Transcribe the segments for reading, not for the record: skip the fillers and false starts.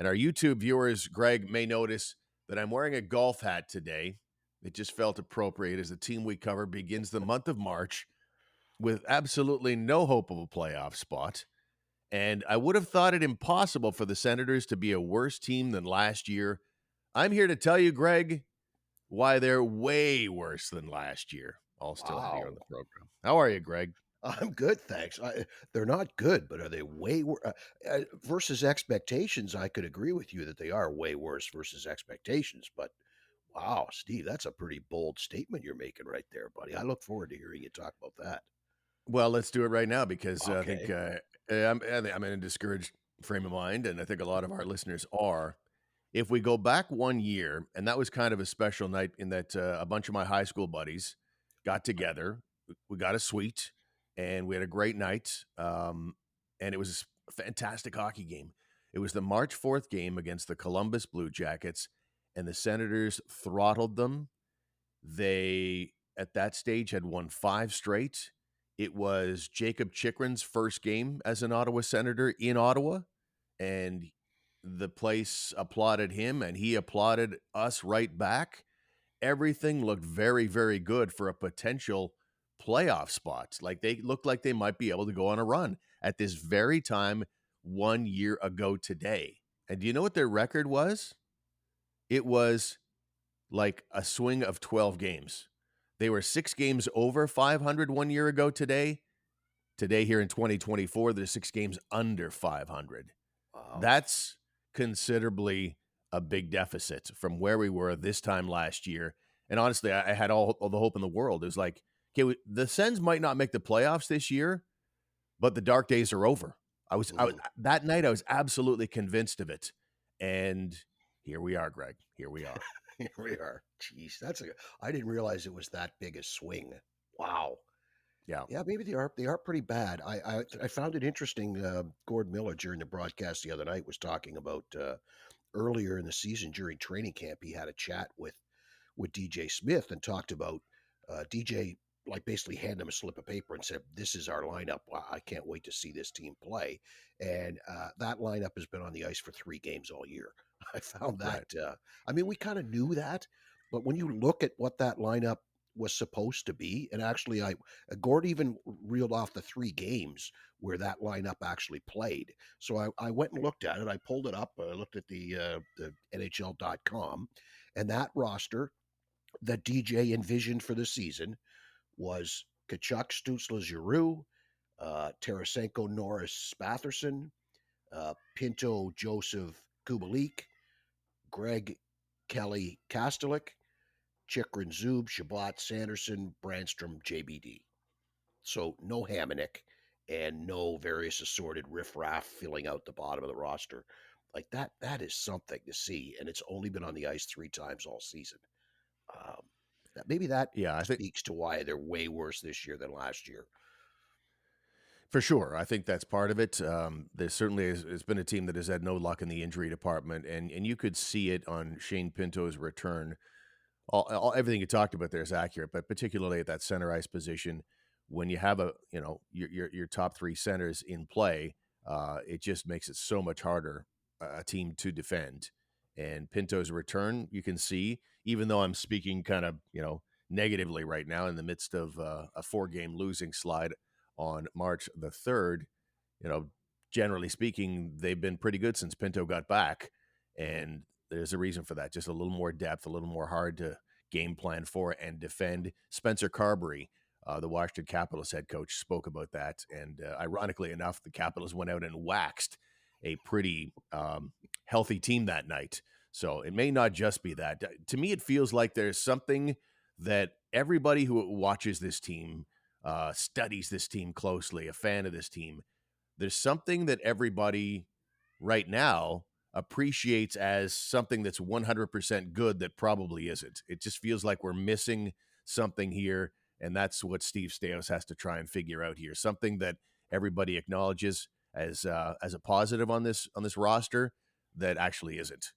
And our YouTube viewers, Greg, may notice that I'm wearing a golf hat today. It just felt appropriate as the team we cover begins the month of March with absolutely no hope of a playoff spot. And I would have thought it impossible for the Senators to be a worse team than last year. I'm here to tell you, Greg, why they're way worse than last year. All still ahead here on Wow. the program. How are you, Greg? I'm good, thanks. They're not good, but are they way worse versus expectations? I could agree with you that they are way worse versus expectations. But wow, Steve, that's a pretty bold statement you're making right there, buddy. I look forward to hearing you talk about that. Well, let's do it right now because I think Okay. I'm in a discouraged frame of mind, and I think a lot of our listeners are. If we go back 1 year, and that was kind of a special night in that a bunch of my high school buddies got together. We got a suite, and we had a great night. And it was a fantastic hockey game. It was the March 4th game against the Columbus Blue Jackets, and the Senators throttled them. They, at that stage, had won 5 straight. It was Jacob Chikrin's first game as an Ottawa Senator in Ottawa, and the place applauded him, and he applauded us right back. Everything looked very, very good for a potential playoff spot. Like, they looked like they might be able to go on a run at this very time 1 year ago today. And do you know what their record was? It was like a swing of 12 games. They were 6 games over 500 1 year ago today. Today, here in 2024, they're 6 games under 500. Wow. That's considerably a big deficit from where we were this time last year. And honestly, I had all the hope in the world. It was like, okay, the Sens might not make the playoffs this year, but the dark days are over. Mhm. That night, I was absolutely convinced of it. And here we are, Greg. Here we are. Here we are. Jeez, I didn't realize it was that big a swing. Wow. Yeah. Yeah, maybe they are pretty bad. I found it interesting. Gord Miller during the broadcast the other night was talking about earlier in the season during training camp. He had a chat with DJ Smith and talked about DJ like basically handed him a slip of paper and said, "This is our lineup. Wow, I can't wait to see this team play." And that lineup has been on the ice for 3 games all year. I found that. Right. I mean, we kind of knew that, but when you look at what that lineup was supposed to be, and actually, Gord even reeled off the 3 games where that lineup actually played. So I went and looked at it. I pulled it up. I looked at the NHL.com, and that roster that DJ envisioned for the season was Tkachuk, Stützle, Giroux, Tarasenko, Norris, Spatherson, Pinto, Joseph, Kubalik, Greg, Kelly, Kastelik, Chikrin, Zub, Shabbat, Sanderson, Brandstrom, JBD. So no Hamonic and no various assorted riffraff filling out the bottom of the roster. Like that is something to see, and it's only been on the ice 3 times all season. Um, maybe that Yeah, I think speaks to why they're way worse this year than last year. for sure. I think that's part of it. There certainly has been a team that has had no luck in the injury department, and you could see it on Shane Pinto's return. Everything you talked about there is accurate, but particularly at that center ice position, when you have your top 3 centers in play, it just makes it so much harder a team to defend. And Pinto's return, you can see, even though I'm speaking kind of negatively right now in the midst of a 4-game losing slide on March the 3rd, you know, generally speaking, they've been pretty good since Pinto got back, Mhm. and there's a reason for that. Just a little more depth, a little more hard to game plan for and defend. Spencer Carberry, the Washington Capitals head coach, spoke about that. And ironically enough, the Capitals went out and waxed a pretty healthy team that night. So it may not just be that. To me, it feels like there's something that everybody who watches this team, studies this team closely, a fan of this team, there's something that everybody right now appreciates as something that's 100% good that probably isn't. It just feels like we're missing something here, and that's what Steve Stais has to try and figure out here. Something that everybody acknowledges as a positive on this roster that actually isn't.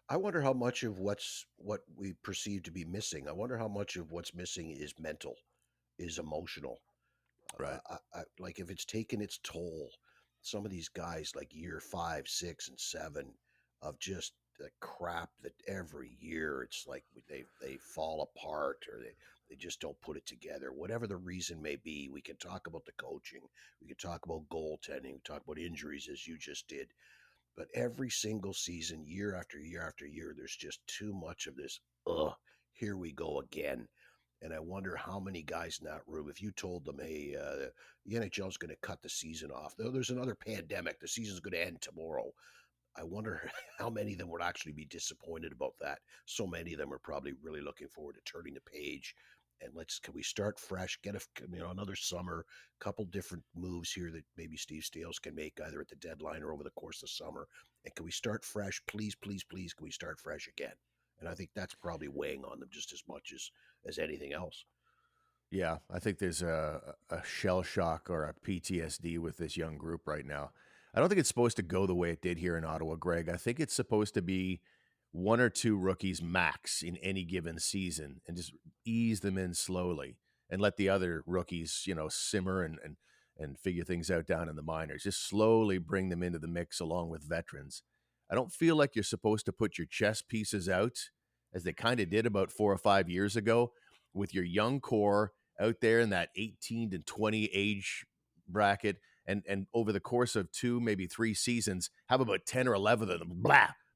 I wonder how much of what we perceive to be missing. I wonder how much of what's missing is mental, is emotional. Right. Like if it's taken its toll, some of these guys like year 5, 6, and 7. of just the crap that every year it's like they fall apart, or they just don't put it together. Whatever the reason may be, we can talk about the coaching, we can talk about goaltending, we talk about injuries as you just did. But every single season, year after year after year, there's just too much of this. Ugh, here we go again. And I wonder how many guys in that room, if you told them, hey, the NHL is going to cut the season off, though there's another pandemic, the season's going to end tomorrow. I wonder how many of them would actually be disappointed about that. So many of them are probably really looking forward to turning the page. And can we start fresh? Get another summer, couple different moves here that maybe Steve Stales can make either at the deadline or over the course of summer. And can we start fresh? Please, please, please, can we start fresh again? And I think that's probably weighing on them just as much as anything else. Yeah, I think there's a shell shock or a PTSD with this young group right now. I don't think it's supposed to go the way it did here in Ottawa, Greg. I think it's supposed to be one or two rookies max in any given season and just ease them in slowly and let the other rookies, simmer and figure things out down in the minors. Just slowly bring them into the mix along with veterans. I don't feel like you're supposed to put your chess pieces out as they kind of did about 4 or 5 years ago with your young core out there in that 18 to 20 age bracket, and over the course of 2, maybe 3 seasons, have about 10 or 11 of them,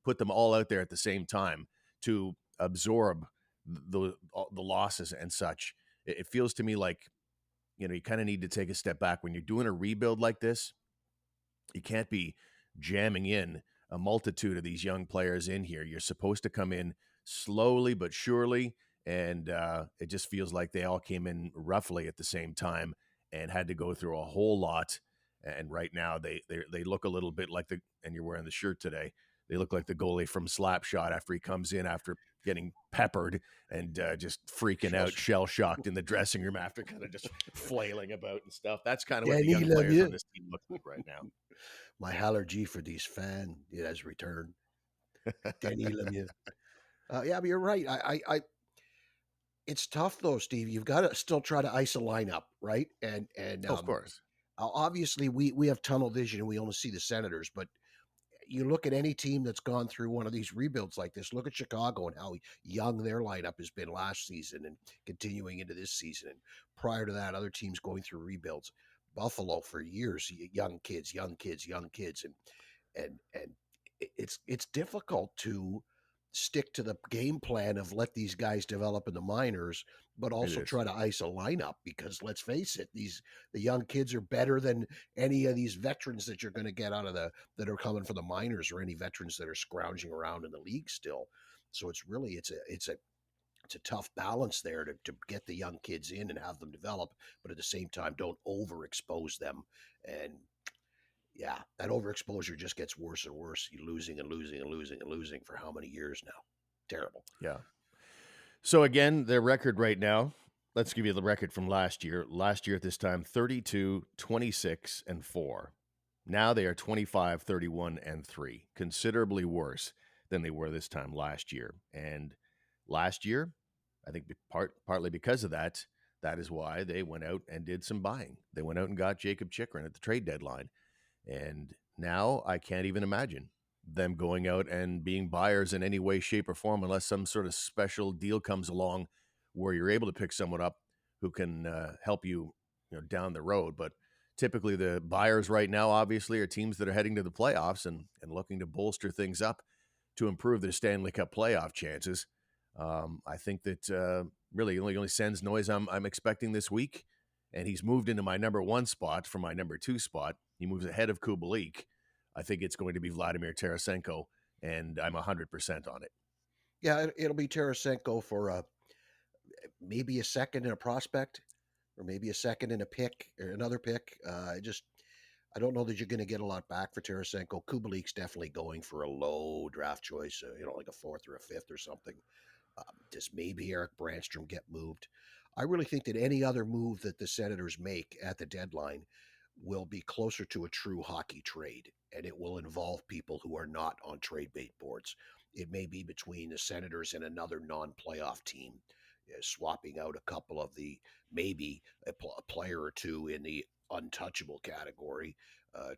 put them all out there at the same time to absorb the losses and such. It feels to me like, you kind of need to take a step back when you're doing a rebuild like this. You can't be jamming in a multitude of these young players in here. You're supposed to come in slowly but surely, and it just feels like they all came in roughly at the same time and had to go through a whole lot. And right now they look a little bit like and you're wearing the shirt today. They look like the goalie from Slapshot after he comes in after getting peppered and just freaking out, shell shocked in the dressing room after kind of just flailing about and stuff. That's kind of what the young players on this team look like right now. My allergy for these fans has returned. Danny Lemieux. Yeah, but you're right. It's tough though, Steve. You've got to still try to ice a lineup, right? And Of course. obviously we have tunnel vision and we only see the Senators, but you look at any team that's gone through one of these rebuilds like this. Look at Chicago and how young their lineup has been last season and continuing into this season. And prior to that, other teams going through rebuilds. Buffalo for years, young kids, and it's difficult to stick to the game plan of let these guys develop in the minors, but also try to ice a lineup because let's face it, the young kids are better than any of these veterans that you're going to get out of that are coming from the minors or any veterans that are scrounging around in the league still. So it's a tough balance there to get the young kids in and have them develop, but at the same time don't overexpose them. And yeah, that overexposure just gets worse and worse. You're losing and losing and losing and losing for how many years now? Terrible. Yeah. So again, their record right now, let's give you the record from last year. Last year at this time, 32, 26, and 4. Now they are 25, 31, and 3. Considerably worse than they were this time last year. And last year, I think partly because of that, that is why they went out and did some buying. They went out and got Jacob Chychrun at the trade deadline. And now I can't even imagine them going out and being buyers in any way, shape, or form unless some sort of special deal comes along where you're able to pick someone up who can help you, down the road. But typically the buyers right now, obviously, are teams that are heading to the playoffs and looking to bolster things up to improve their Stanley Cup playoff chances. I think that really only Sens noise I'm expecting this week, and he's moved into my number 1 spot from my number 2 spot. He moves ahead of Kubalik. I think it's going to be Vladimir Tarasenko, and I'm 100% on it. Yeah, it'll be Tarasenko for maybe a second in a prospect, or maybe a second in a pick or another pick. I don't know that you're going to get a lot back for Tarasenko. Kubalik's definitely going for a low draft choice, like a 4th or a 5th or something. Does maybe Eric Brandstrom get moved? I really think that any other move that the Senators make at the deadline will be closer to a true hockey trade, and it will involve people who are not on trade bait boards. It may be between the Senators and another non-playoff team. swapping out a couple of the maybe a player or two in the untouchable category,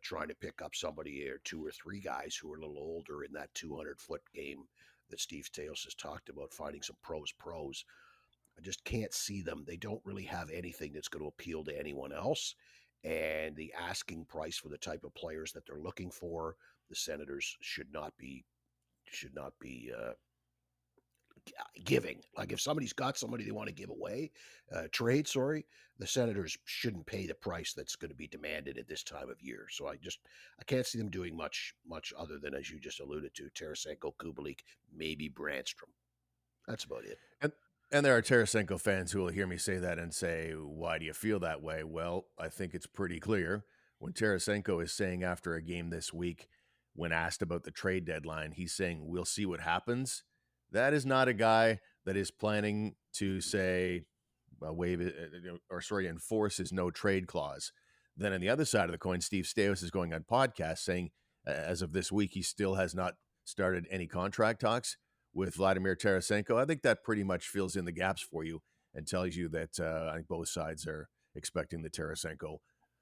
trying to pick up somebody or two or three guys who are a little older in that 200-foot game that Steve Staios has talked about, finding some pros. I just can't see them. They don't really have anything that's going to appeal to anyone else. And the asking price for the type of players that they're looking for, the Senators should not be giving. Like if somebody's got somebody they want to give away, trade, sorry, the Senators shouldn't pay the price that's going to be demanded at this time of year. So I can't see them doing much other than, as you just alluded to, Tarasenko, Kubalik, maybe Brandstrom. That's about it. And and there are Tarasenko fans who will hear me say that and say, "Why do you feel that way?" Well, I think it's pretty clear when Tarasenko is saying after a game this week, when asked about the trade deadline, he's saying, "We'll see what happens." That is not a guy that is planning to say, waive it, or sorry, enforce his no trade clause. Then on the other side of the coin, Steve Staios is going on podcast saying, as of this week, he still has not started any contract talks with Vladimir Tarasenko. I think that pretty much fills in the gaps for you and tells you that I think both sides are expecting the Tarasenko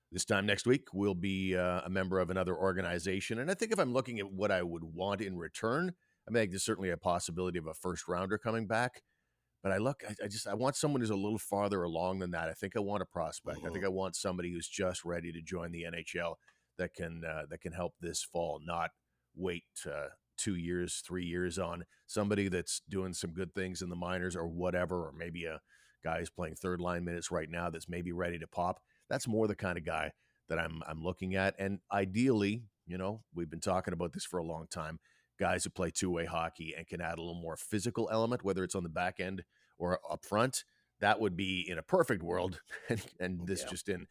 this time next week will be a member of another organization. And I think if I'm looking at what I would want in return, I mean, there's certainly a possibility of a first rounder coming back. But I want someone who's a little farther along than that. I think I want a prospect. I think I want somebody who's just ready to join the NHL that can help this fall, not wait 2 years, 3 years on somebody that's doing some good things in the minors or whatever, or maybe a guy who's playing third line minutes right now that's maybe ready to pop. That's more the kind of guy that I'm looking at. And ideally, we've been talking about this for a long time. Guys who play two-way hockey and can add a little more physical element, whether it's on the back end or up front. That would be in a perfect world. And this Yeah. just in,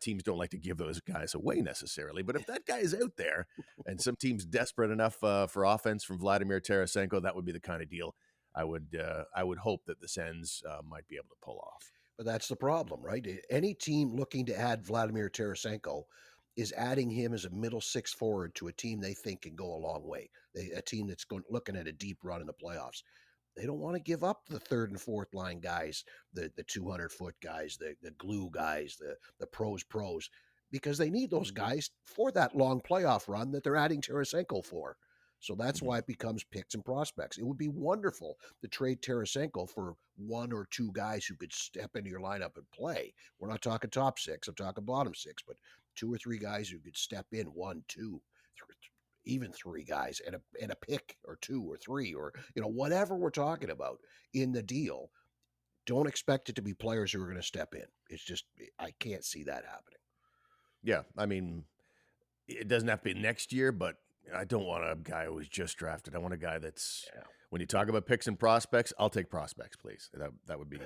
teams don't like to give those guys away necessarily. But if that guy is out there and some team's desperate enough for offense from Vladimir Tarasenko, that would be the kind of deal I would hope that the Sens might be able to pull off. But that's the problem, right? Any team looking to add Vladimir Tarasenko is adding him as a middle six forward to a team they think can go a long way. A team that's looking at a deep run in the playoffs. They don't want to give up the third and fourth line guys, the 200-foot guys, the glue guys, the pros, because they need those guys for that long playoff run that they're adding Tarasenko for. So that's why it becomes picks and prospects. It would be wonderful to trade Tarasenko for one or two guys who could step into your lineup and play. We're not talking top six, I'm talking bottom six, but two or three guys who could step in, one, two, even three guys and a pick or two or three or whatever we're talking about in the deal. Don't expect it to be players who are going to step in. It's just I can't see that happening. Yeah, I mean, it doesn't have to be next year, but I don't want a guy who was just drafted. I want a guy that's when you talk about picks and prospects, I'll take prospects, please. That would be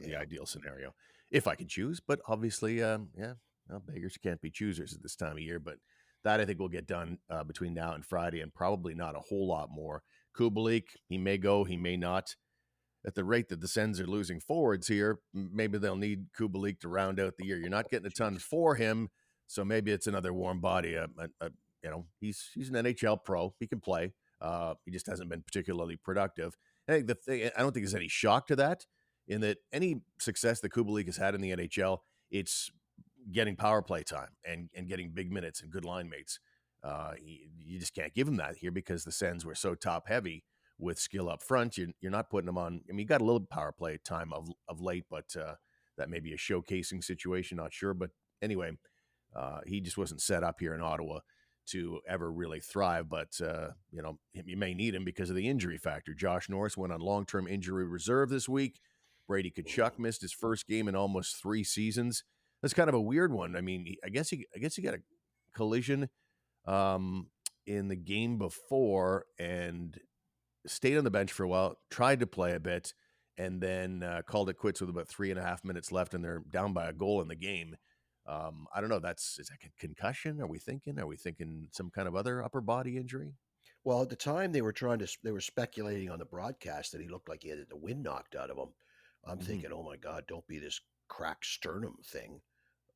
the ideal scenario if I could choose. But obviously, beggars can't be choosers at this time of year. But that I think will get done between now and Friday, and probably not a whole lot more. Kubalik, he may go, he may not. At the rate that the Sens are losing forwards here, maybe they'll need Kubalik to round out the year. You're not getting a ton for him, so maybe it's another warm body. He's an NHL pro. He can play. He just hasn't been particularly productive. I think I don't think there's any shock to that. In that any success that Kubalik has had in the NHL, it's getting power play time and getting big minutes and good line mates. You just can't give him that here because the Sens were so top heavy with skill up front. You're not putting them on. I mean, you got a little power play time of late, but that may be a showcasing situation. Not sure, but anyway, he just wasn't set up here in Ottawa to ever really thrive. But you may need him because of the injury factor. Josh Norris went on long-term injury reserve this week. Brady Tkachuk missed his first game in almost 3 seasons. That's kind of a weird one. I mean, I guess he got a collision in the game before and stayed on the bench for a while, tried to play a bit, and then called it quits with about 3.5 minutes left, and they're down by a goal in the game. I don't know. Is that a concussion? Are we thinking some kind of other upper body injury? Well, at the time they were speculating on the broadcast that he looked like he had the wind knocked out of him. I'm thinking, oh my God, don't be this cracked sternum thing.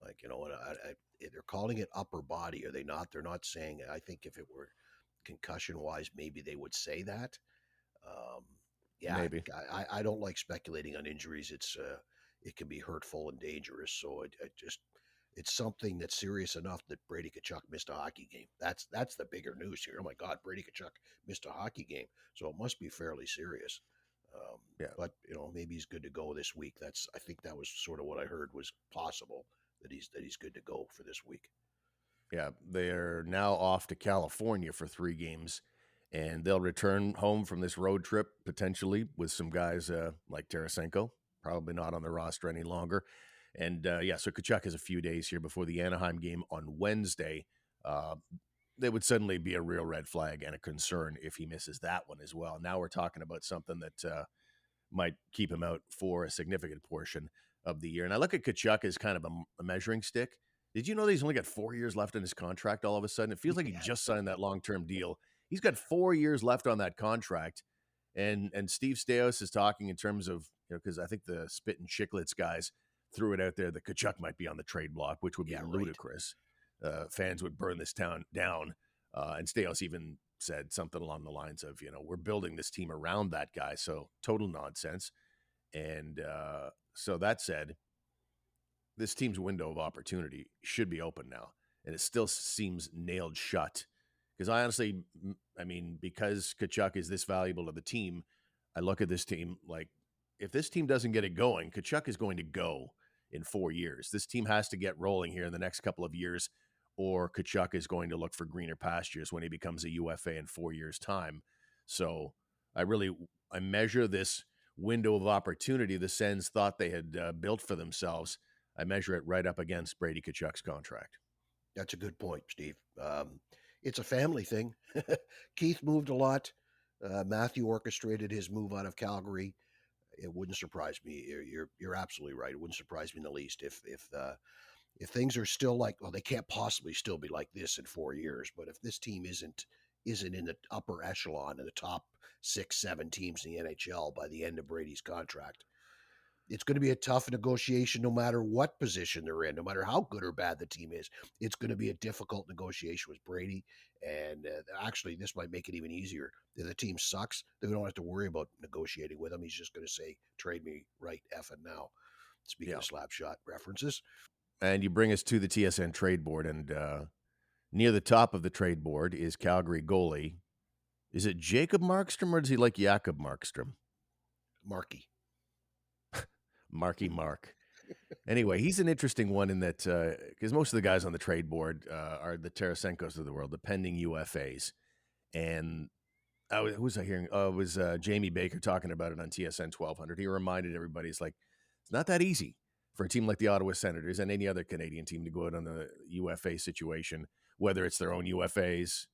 Like, they're calling it upper body. Are they not? They're not saying it. I think if it were concussion wise, maybe they would say that. Um, yeah, maybe. I don't like speculating on injuries. It can be hurtful and dangerous. So it's something that's serious enough that Brady Tkachuk missed a hockey game. That's the bigger news here. Oh my God, Brady Tkachuk missed a hockey game, so it must be fairly serious. Um, Yeah. but maybe he's good to go this week. I think that was sort of what I heard was possible that he's good to go for this week. Yeah, they're now off to California for 3 games, and they'll return home from this road trip potentially with some guys like Tarasenko, probably not on the roster any longer. And yeah, so Kachuk has a few days here before the Anaheim game on Wednesday. Uh, they would suddenly be a real red flag and a concern if he misses that one as well. Now we're talking about something that might keep him out for a significant portion of the year. And I look at Kachuk as kind of a measuring stick. Did you know that he's only got 4 years left in his contract all of a sudden? It feels like he Yeah, just signed that long-term deal. He's got 4 years left on that contract. And Steve Stais is talking in terms of, because I think the Spit and Chicklets guys threw it out there that Kachuk might be on the trade block, which would be yeah, right. ludicrous. Fans would burn this town down. And Stais even said something along the lines of, we're building this team around that guy. So total nonsense. And so that said, this team's window of opportunity should be open now. And it still seems nailed shut. Because I honestly, I mean, because Kachuk is this valuable to the team, I look at this team like if this team doesn't get it going, Kachuk is going to go in 4 years. This team has to get rolling here in the next couple of years, or Kachuk is going to look for greener pastures when he becomes a UFA in 4 years' time. So I measure this window of opportunity the Sens thought they had built for themselves. I measure it right up against Brady Tkachuk's contract. That's a good point, Steve. It's a family thing. Keith moved a lot. Matthew orchestrated his move out of Calgary. It wouldn't surprise me. You're absolutely right. It wouldn't surprise me in the least if things are still like, well, they can't possibly still be like this in 4 years. But if this team isn't in the upper echelon in the top 6, 7 teams in the NHL by the end of Brady's contract, it's going to be a tough negotiation no matter what position they're in, no matter how good or bad the team is. It's going to be a difficult negotiation with Brady. And actually, this might make it even easier. If the team sucks, then we don't have to worry about negotiating with him. He's just going to say, trade me right effing now. Speaking Yeah. of slap shot references. And you bring us to the TSN trade board, and near the top of the trade board is Calgary goalie. Is it Jacob Markstrom or does he like Jakob Markstrom? Marky. Marky Mark. Anyway, he's an interesting one in that because most of the guys on the trade board are the Tarasenkos of the world, the pending UFAs. And who was I hearing? It was Jamie Baker talking about it on TSN 1200. He reminded everybody, it's like, it's not that easy for a team like the Ottawa Senators and any other Canadian team to go out on the UFA situation, whether it's their own UFAs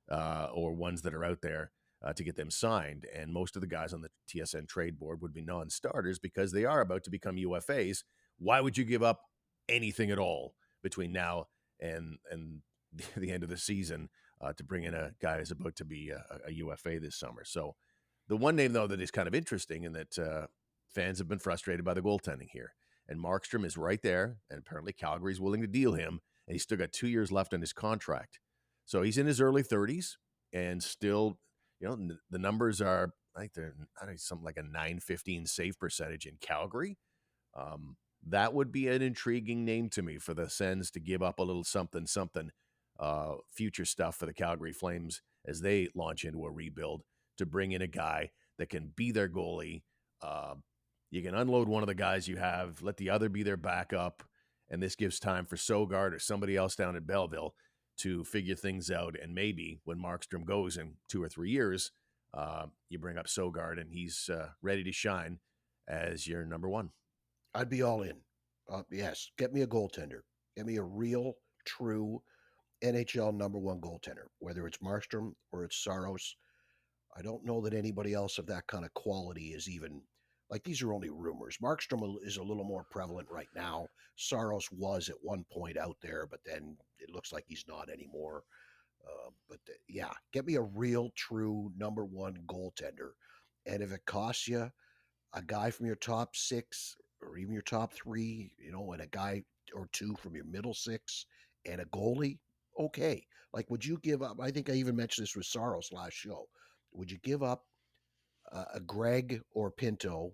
or ones that are out there to get them signed. And most of the guys on the TSN trade board would be non-starters because they are about to become UFAs. Why would you give up anything at all between now and the end of the season to bring in a guy who's about to be a UFA this summer? So the one name, though, that is kind of interesting and that fans have been frustrated by the goaltending here. And Markstrom is right there, and apparently Calgary's willing to deal him, and he's still got 2 years left on his contract. So he's in his early 30s and still, the numbers are, I think something like a .915 save percentage in Calgary. That would be an intriguing name to me for the Sens to give up a little something, future stuff for the Calgary Flames as they launch into a rebuild to bring in a guy that can be their goalie. You can unload one of the guys you have, let the other be their backup, and this gives time for Sogard or somebody else down at Belleville to figure things out. And maybe when Markstrom goes in 2 or 3 years, you bring up Sogard and he's ready to shine as your number one. I'd be all in. Yes, get me a goaltender. Get me a real, true NHL number one goaltender, whether it's Markstrom or it's Saros. I don't know that anybody else of that kind of quality is even like these are only rumors. Markstrom is a little more prevalent right now. Saros was at one point out there, but then it looks like he's not anymore. Yeah, get me a real, true number one goaltender. And if it costs you a guy from your top six or even your top three, and a guy or two from your middle six and a goalie, okay. Like, would you give up? I think I even mentioned this with Saros last show. Would you give up a Greg or Pinto,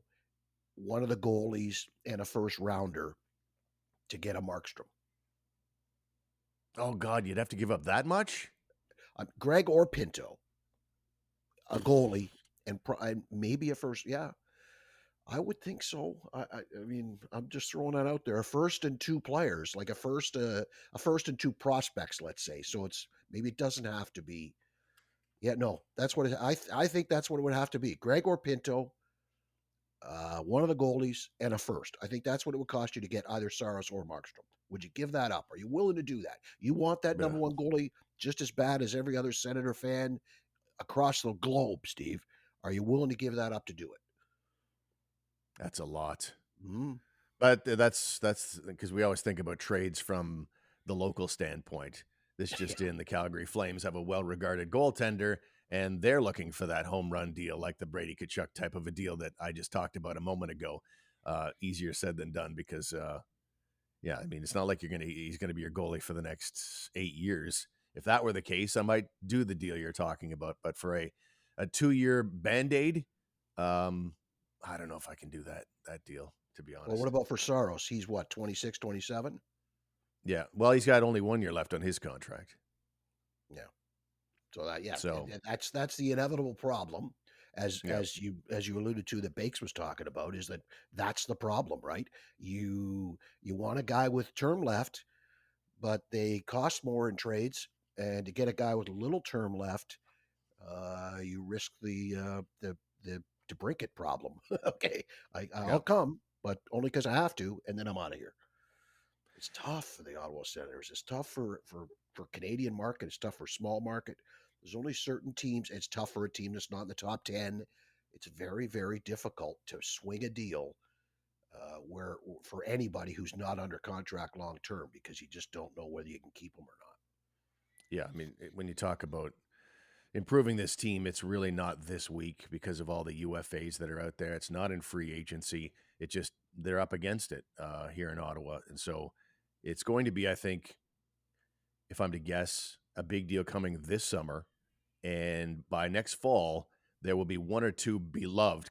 one of the goalies, and a first rounder to get a Markstrom. Oh God, you'd have to give up that much? Greg or Pinto, a goalie, and maybe a first. Yeah, I would think so. I mean, I'm just throwing that out there. A first and two players, like a first and two prospects, let's say. So it's maybe it doesn't have to be. Yeah, no, that's what I think that's what it would have to be. Greg or Pinto, one of the goalies, and a first. I think that's what it would cost you to get either Saros or Markstrom. Would you give that up? Are you willing to do that? You want that Yeah, number one goalie just as bad as every other Senator fan across the globe, Steve. Are you willing to give that up to do it? that's a lot. Mm, But that's because we always think about trades from the local standpoint. This just yeah. in, the Calgary Flames have a well-regarded goaltender, and they're looking for that home run deal, like the Brady Tkachuk type of a deal that I just talked about a moment ago. Easier said than done because, yeah, I mean, it's not like he's gonna be your goalie for the next 8 years. If that were the case, I might do the deal you're talking about. But for a 2-year Band-Aid, um, I don't know if I can do that deal, to be Well, what honest. about for Saros? He's what, 26, 27? Yeah. Well, he's got only 1 year left on his contract. Yeah. So that yeah, So, that's the inevitable problem yeah, as you alluded to that Bakes was talking about is that that's the problem, right? You want a guy with term left, but they cost more in trades, and to get a guy with little term left, you risk the to break it problem. Okay, yeah, I'll come, but only because I have to, and then I'm out of here. It's tough for the Ottawa Senators. It's tough for Canadian market. It's tough for small market. There's only certain teams. It's tough for a team that's not in the top 10. It's very, very difficult to swing a deal where for anybody who's not under contract long term because you just don't know whether you can keep them or not. yeah. I mean, when you talk about improving this team, it's really not this week because of all the UFAs that are out there. It's not in free agency. It just, they're up against it here in Ottawa. And so it's going to be, I think, if I'm to guess, a big deal coming this summer. And by next fall, there will be one or two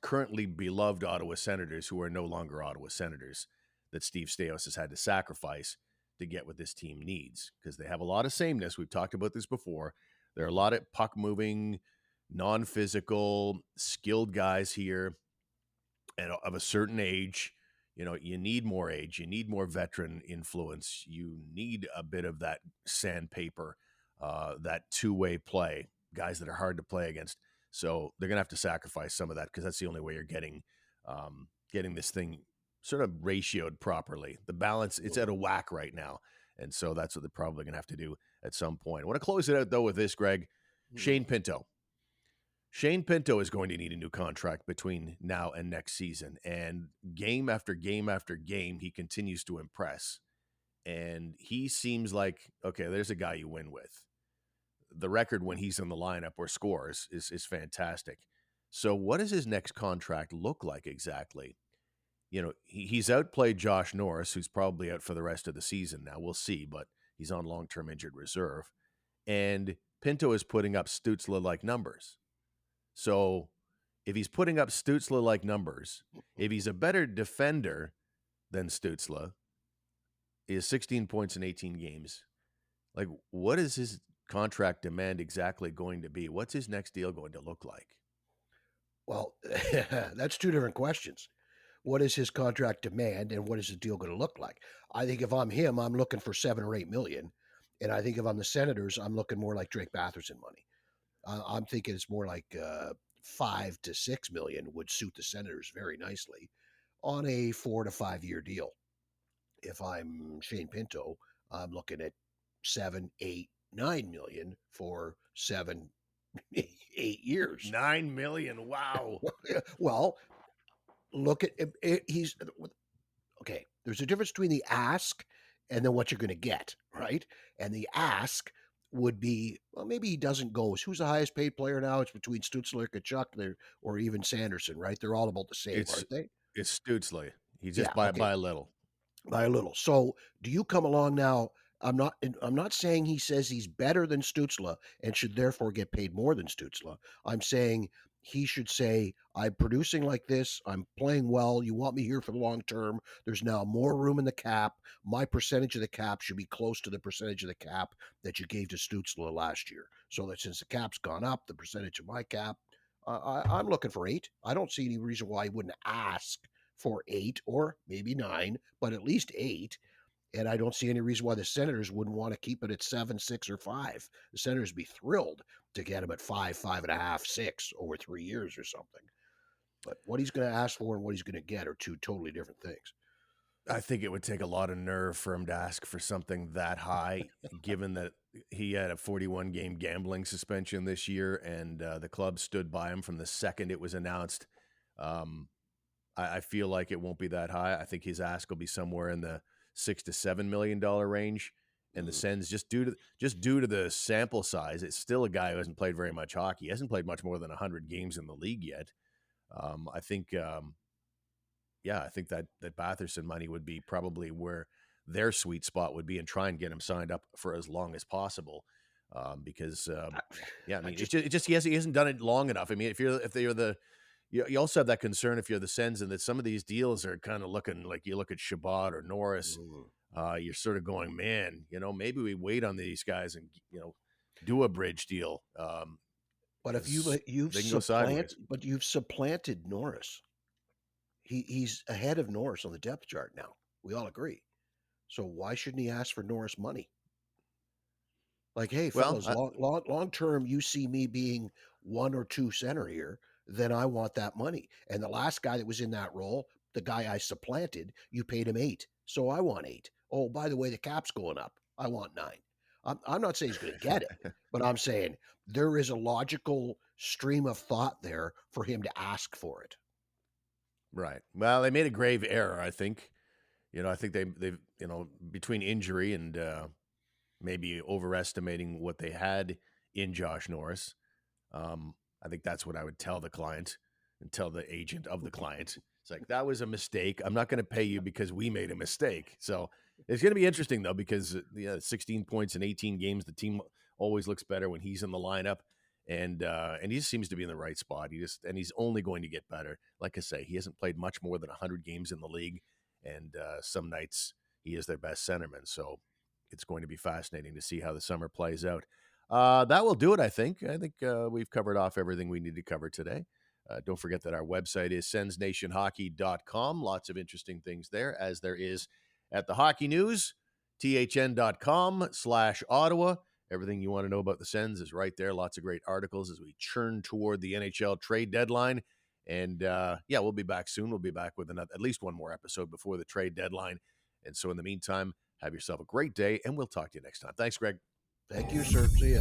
currently beloved Ottawa Senators who are no longer Ottawa Senators that Steve Staios has had to sacrifice to get what this team needs because they have a lot of sameness. We've talked about this before. There are a lot of puck moving, non physical, skilled guys here and of a certain age. You know, you need more age, you need more veteran influence, you need a bit of that sandpaper, that two-way play, guys that are hard to play against. So they're gonna have to sacrifice some of that because that's the only way you're getting this thing sort of ratioed properly. The balance, it's at a whack right now. And so that's what they're probably gonna have to do at some point. I want to close it out though with this, Greg. Mhm. Shane Pinto. Shane Pinto is going to need a new contract between now and next season. And game after game after game, he continues to impress. And he seems like, okay, there's a guy you win with. The record when he's in the lineup or scores is fantastic. So, what does his next contract look like exactly? You know, he's outplayed Josh Norris, who's probably out for the rest of the season now. We'll see, but he's on long term injured reserve. And Pinto is putting up Stutzla like numbers. So if he's putting up Stutzla like numbers, if he's a better defender than Stutzla, he has 16 points in 18 games. Like, what is his contract demand exactly going to be? What's his next deal going to look like? Well, that's two different questions. What is his contract demand, and what is the deal going to look like? I think if I'm him, I'm looking for 7 or 8 million, and I think if I'm the Senators, I'm looking more like Drake Batherson money. I'm thinking it's more like 5 to 6 million would suit the Senators very nicely on a 4 to 5 year deal. If I'm Shane Pinto, I'm looking at 7, 8, 9 million for 7, 8 years. 9 million. Wow. Well, look at it, he's okay. There's a difference between the ask and then what you're going to get, right? And the ask would be, well, maybe he doesn't go. Who's the highest paid player now? It's between Stutzler, Kachuk, there, or even Sanderson, right? They're all about the same, It's aren't they? it's Stutzla. He's Yeah. just by Okay. by a little. By a little. So, do you come along now? I'm not saying he says he's better than Stutzla and should therefore get paid more than Stutzla. I'm saying he should say, I'm producing like this. I'm playing well. You want me here for the long term. There's now more room in the cap. My percentage of the cap should be close to the percentage of the cap that you gave to Stützle last year. So that since the cap's gone up, the percentage of my cap, I'm looking for 8. I don't see any reason why he wouldn't ask for 8 or maybe 9, but at least 8. And I don't see any reason why the Senators wouldn't want to keep it at 7, 6, or 5. The Senators would be thrilled to get him at 5, 5.5, 6 over 3 years or something. But what he's going to ask for and what he's going to get are two totally different things. I think it would take a lot of nerve for him to ask for something that high, given that he had a 41 game gambling suspension this year, and the club stood by him from the second it was announced. I feel like it won't be that high. I think his ask will be somewhere in the $6 to $7 million range. And the Sens, just due to the sample size, it's still a guy who hasn't played very much hockey. He hasn't played much more than 100 games in the league yet. I think that Batherson money would be probably where their sweet spot would be, and try and get him signed up for as long as possible. Because he hasn't done it long enough. I mean, you also have that concern if you're the Sens, and that some of these deals are kind of looking like, you look at Shabbat or Norris, you're sort of going, man, maybe we wait on these guys and do a bridge deal. But if you've supplanted Norris. He's ahead of Norris on the depth chart now. We all agree. So why shouldn't he ask for Norris money? Like, hey, fellas, long term, you see me being 1 or 2 center here, then I want that money. And the last guy that was in that role, the guy I supplanted, you paid him 8. So I want 8. Oh, by the way, the cap's going up. I want 9. I'm not saying he's going to get it, but I'm saying there is a logical stream of thought there for him to ask for it. Right. Well, they made a grave error, I think. I think they've between injury and maybe overestimating what they had in Josh Norris. I think that's what I would tell the client and tell the agent of the client. It's like, that was a mistake. I'm not going to pay you because we made a mistake. So it's going to be interesting, though, because 16 points in 18 games, the team always looks better when he's in the lineup. And he just seems to be in the right spot. He's only going to get better. Like I say, he hasn't played much more than 100 games in the league, and some nights he is their best centerman. So it's going to be fascinating to see how the summer plays out. That will do it, I think. I think we've covered off everything we need to cover today. Don't forget that our website is sensnationhockey.com. Lots of interesting things there, as there is at the Hockey News, thn.com/Ottawa. Everything you want to know about the Sens is right there. Lots of great articles as we churn toward the NHL trade deadline. And we'll be back soon. We'll be back with at least one more episode before the trade deadline. And so in the meantime, have yourself a great day, and we'll talk to you next time. Thanks, Greg. Thank you, sir. See ya.